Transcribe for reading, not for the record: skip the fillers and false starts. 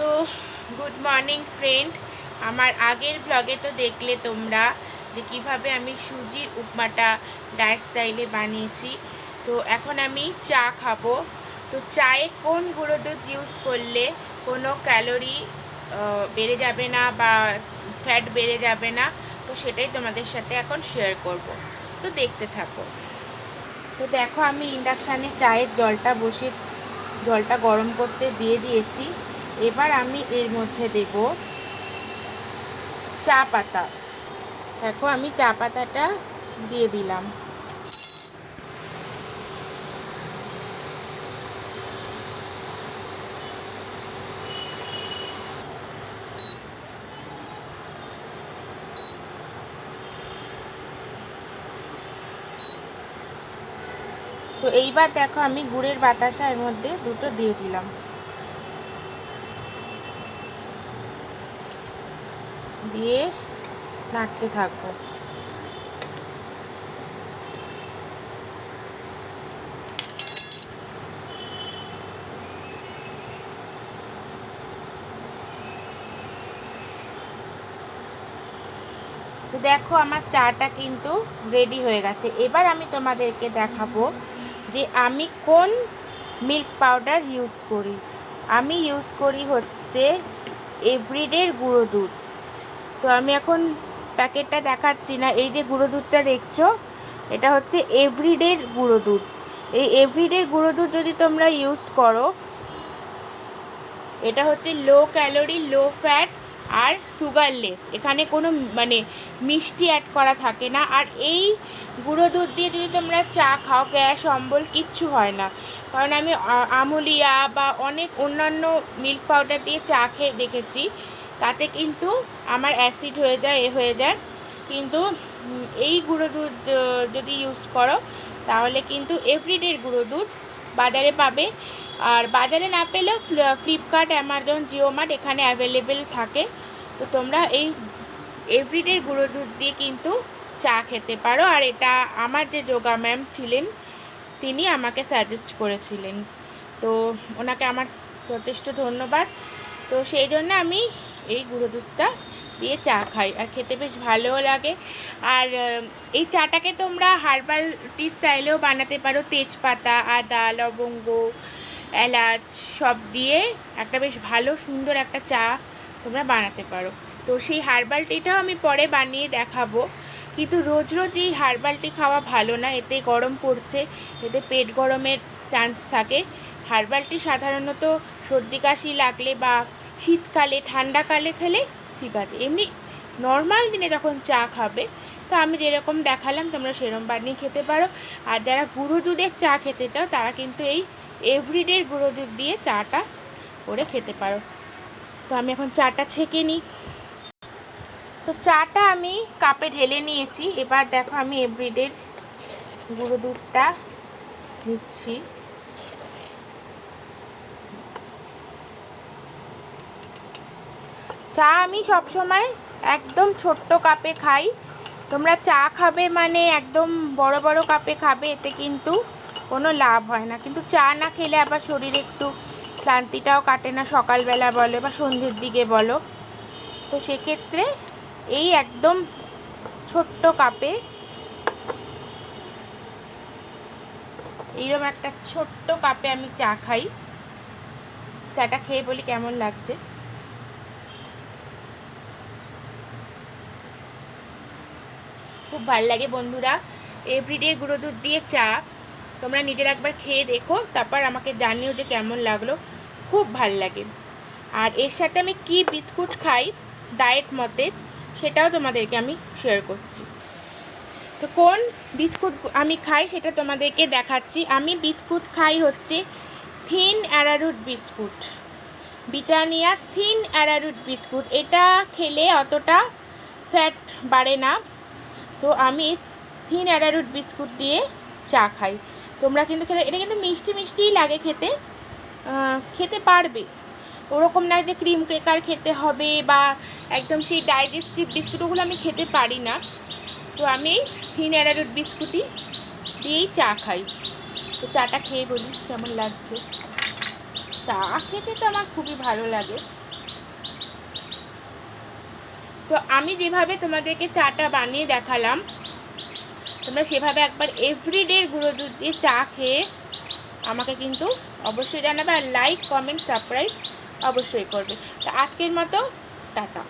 তো good morning friend, আমার আগের ব্লগে তো দেখলে তোমরা যে কীভাবে আমি সুজির উপমাটা ডায়েট স্টাইলে বানিয়েছি। তো এখন আমি চা খাবো। তো চায়ে কোন গুঁড়ো দুধ ইউজ করলে কোনো ক্যালোরি বেড়ে যাবে না বা ফ্যাট বেড়ে যাবে না, তো সেটাই তোমাদের সাথে এখন শেয়ার করব। তো দেখতে থাকো। তো দেখো, আমি ইন্ডাকশানে চায়ের জলটা গরম করতে দিয়ে দিয়েছি। এবার আমি এর মধ্যে দেব চা পাতা। দেখো, আমি চা পাতাটা দিয়ে দিলাম। তো এইবার দেখো, আমি গুড়ের বাতাসা এর মধ্যে দুটো দিয়ে দিলাম। দিয়ে নাড়তে থাকবো। তো দেখো, আমার চাটা কিন্তু রেডি হয়ে গেছে। এবার আমি তোমাদেরকে দেখাবো যে আমি কোন মিল্ক পাউডার ইউজ করি। আমি ইউজ করি হচ্ছে এভরিডের গুঁড়ো দুধ। তো আমি এখন প্যাকেটটা দেখাচ্ছি না, এই যে গুঁড়ো দুধটা দেখছো, এটা হচ্ছে এভরিডের গুঁড়ো দুধ। এই এভরিডের গুঁড়ো দুধ যদি তোমরা ইউজ করো, এটা হচ্ছে লো ক্যালোরি, লো ফ্যাট আর সুগারলেস। এখানে কোনো মিষ্টি অ্যাড করা থাকে না। আর এই গুঁড়ো দুধ দিয়ে যদি তোমরা চা খাও, গ্যাস অম্বল কিচ্ছু হয় না। কারণ আমি আমুলিয়া বা অনেক অন্যান্য মিল্ক পাউডার দিয়ে চা খেয়ে দেখেছি, তাতে কিন্তু আমার অ্যাসিড হয়ে যায়। কিন্তু এই গুঁড়ো দুধ যদি ইউজ করো, তাহলে কিন্তু এভরিডের গুঁড়ো দুধ বাজারে পাবে। আর বাজারে না পেলেও ফ্লিপকার্ট, অ্যামাজন, জিও মার্ট এখানে অ্যাভেলেবেল থাকে। তো তোমরা এই এভরিডের গুঁড়ো দুধ দিয়ে কিন্তু চা খেতে পারো। আর এটা আমার যে যোগা ম্যাম ছিলেন, তিনি আমাকে সাজেস্ট করেছিলেন। তো ওনাকে আমার যথেষ্ট ধন্যবাদ। তো সেই জন্য আমি এই গুঁড়ো দুধটা দিয়ে চা খাই, আর খেতে বেশ ভালোও লাগে। আর এই চাটাকে তোমরা হার্বাল টি স্টাইলেও বানাতে পারো। তেজপাতা, আদা, লবঙ্গ, এলাচ সব দিয়ে একটা বেশ ভালো সুন্দর একটা চা তোমরা বানাতে পারো। তো সেই হার্বাল টিটাও আমি পরে বানিয়ে দেখাবো। কিন্তু রোজ রোজ এই হার্বাল টি খাওয়া ভালো না, এতে গরম পড়ছে, এতে পেট গরমের চান্স থাকে। হার্বাল টি সাধারণত সর্দি কাশি লাগলে বা শীতকালে, ঠান্ডাকালে খেলে ঠিক আছে। এমনি নর্মাল দিনে যখন চা খাবে, তো আমি যেরকম দেখালাম তোমরা সেরকম বানিয়ে খেতে পারো। আর যারা গুঁড়ো দুধের চা খেতে চাও, তারা কিন্তু এই এভরিডের গুঁড়ো দুধ দিয়ে চাটা করে খেতে পারো। তো আমি এখন চাটা ছেঁকে নিই। তো চাটা আমি কাপে ঢেলে নিয়েছি। এবার দেখো, আমি এভরিডের গুঁড়ো দুধটা নিচ্ছি। চা আমি সবসময় একদম ছোট্ট কাপে খাই। তোমরা চা খাবে মানে একদম বড় বড় কাপে খাবে, এতে কিন্তু কোনো লাভ হয় না। কিন্তু চা না খেলে আবার শরীরে একটু ক্লান্তিটাও কাটে না, সকালবেলা বলো বা সন্ধ্যের দিকে বলো। তো সেক্ষেত্রে এই একদম ছোট্ট কাপে, এইরকম একটা ছোট্ট কাপে আমি চা খাই। চাটা খেয়ে বলি কেমন লাগছে। খুব ভালো লাগে বন্ধুরা, এভরিডে গুঁড়ো দুধ দিয়ে চা। তোমরা নিজের একবার খেয়ে দেখো, তারপর আমাকে জানিও যে কেমন লাগলো। খুব ভাল লাগে। আর এর সাথে আমি কি বিস্কুট খাই ডায়েট মতে, সেটাও তোমাদেরকে আমি শেয়ার করছি। তো কোন বিস্কুট আমি খাই সেটা তোমাদেরকে দেখাচ্ছি। আমি বিস্কুট খাই হচ্ছে thin arrowroot biscuit, Britannia thin arrowroot biscuit. এটা খেলে অতটা ফ্যাট বাড়ে না। তো আমি থিন অ্যারারুট বিস্কুট দিয়ে চা খাই। তোমরা কিন্তু খেলে, এটা কিন্তু মিষ্টি মিষ্টিই লাগে খেতে, খেতে পারবে। ওরকম না যে ক্রিম ক্রেকার খেতে হবে বা একদম সেই ডাইজেস্টিভ বিস্কুট, ওগুলো আমি খেতে পারি না। তো আমি থিন অ্যারারুট বিস্কুটই দিয়েই চা খাই। তো চাটা খেয়ে বলি কেমন লাগছে। চা খেতে তো আমার খুবই ভালো লাগে। তো আমি যেভাবে তোমাদেরকে চাটা বানিয়ে দেখালাম, তোমরা সেভাবে একবার এভরিডে গুঁড়ো দুধ দিয়ে চা খেয়ে আমাকে কিন্তু অবশ্যই জানাবে, আর লাইক কমেন্ট সাবস্ক্রাইব অবশ্যই করবে। তো আজকের মতো টাটা।